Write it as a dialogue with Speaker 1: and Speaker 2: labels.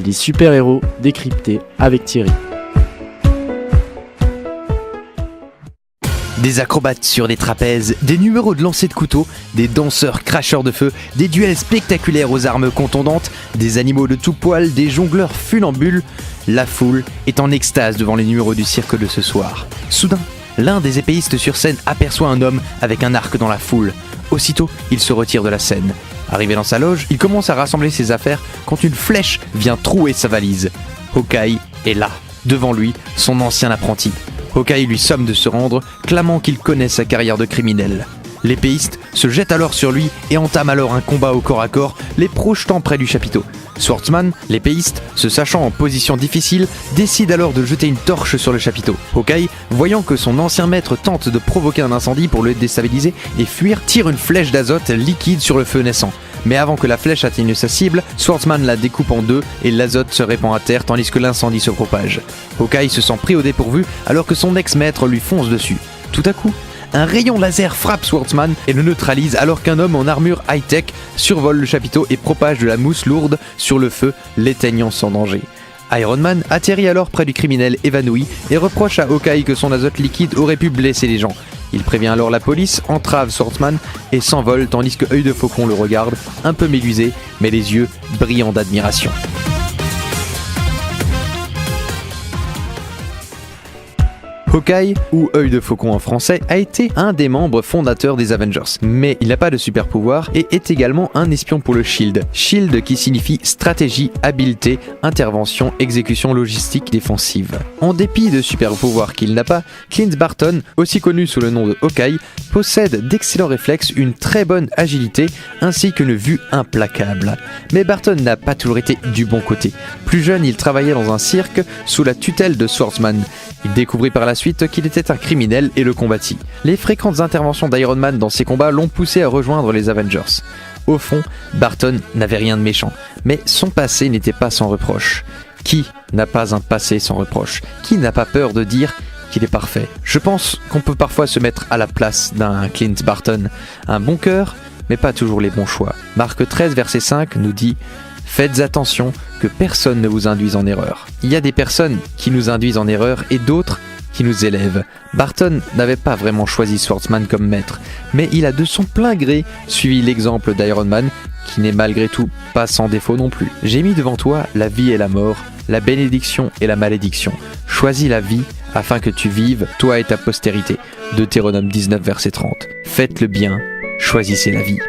Speaker 1: les super-héros décryptés avec Thierry.
Speaker 2: Des acrobates sur des trapèzes, des numéros de lancer de couteau, des danseurs cracheurs de feu, des duels spectaculaires aux armes contondantes, des animaux de tout poil, des jongleurs funambules. La foule est en extase devant les numéros du cirque de ce soir. Soudain, l'un des épéistes sur scène aperçoit un homme avec un arc dans la foule. Aussitôt, il se retire de la scène. Arrivé dans sa loge, il commence à rassembler ses affaires quand une flèche vient trouer sa valise. Hawkeye est là, devant lui, son ancien apprenti. Hawkeye lui somme de se rendre, clamant qu'il connaît sa carrière de criminel. L'épéiste se jette alors sur lui et entame alors un combat au corps à corps, les projetant près du chapiteau. Swordsman, l'épéiste, se sachant en position difficile, décide alors de jeter une torche sur le chapiteau. Hawkeye, voyant que son ancien maître tente de provoquer un incendie pour le déstabiliser et fuir, tire une flèche d'azote liquide sur le feu naissant. Mais avant que la flèche atteigne sa cible, Swordsman la découpe en deux et l'azote se répand à terre tandis que l'incendie se propage. Hawkeye se sent pris au dépourvu alors que son ex-maître lui fonce dessus. Tout à coup, un rayon laser frappe Swordsman et le neutralise alors qu'un homme en armure high-tech survole le chapiteau et propage de la mousse lourde sur le feu, l'éteignant sans danger. Iron Man atterrit alors près du criminel évanoui et reproche à Hawkeye que son azote liquide aurait pu blesser les gens. Il prévient alors la police, entrave Swordsman et s'envole tandis que Œil de Faucon le regarde, un peu médusé, mais les yeux brillants d'admiration. Hawkeye, ou Œil de Faucon en français, a été un des membres fondateurs des Avengers, mais il n'a pas de super pouvoir et est également un espion pour le SHIELD. SHIELD qui signifie stratégie, habileté, intervention, exécution logistique défensive. En dépit de super pouvoirs qu'il n'a pas, Clint Barton, aussi connu sous le nom de Hawkeye, possède d'excellents réflexes, une très bonne agilité ainsi qu'une vue implacable. Mais Barton n'a pas toujours été du bon côté. Plus jeune, il travaillait dans un cirque sous la tutelle de Swordsman. Il découvrit par la suite qu'il était un criminel et le combattit. Les fréquentes interventions d'Iron Man dans ses combats l'ont poussé à rejoindre les Avengers. Au fond, Barton n'avait rien de méchant, mais son passé n'était pas sans reproche. Qui n'a pas un passé sans reproche? Qui n'a pas peur de dire qu'il est parfait? Je pense qu'on peut parfois se mettre à la place d'un Clint Barton. Un bon cœur, mais pas toujours les bons choix. Marc 13, verset 5 nous dit « Faites attention que personne ne vous induise en erreur. » Il y a des personnes qui nous induisent en erreur et d'autres qui nous élèvent. Barton n'avait pas vraiment choisi Swordsman comme maître, mais il a de son plein gré suivi l'exemple d'Iron Man, qui n'est malgré tout pas sans défaut non plus. J'ai mis devant toi la vie et la mort, la bénédiction et la malédiction. Choisis la vie afin que tu vives, toi et ta postérité. Deutéronome 19, verset 30. Faites le bien, choisissez la vie.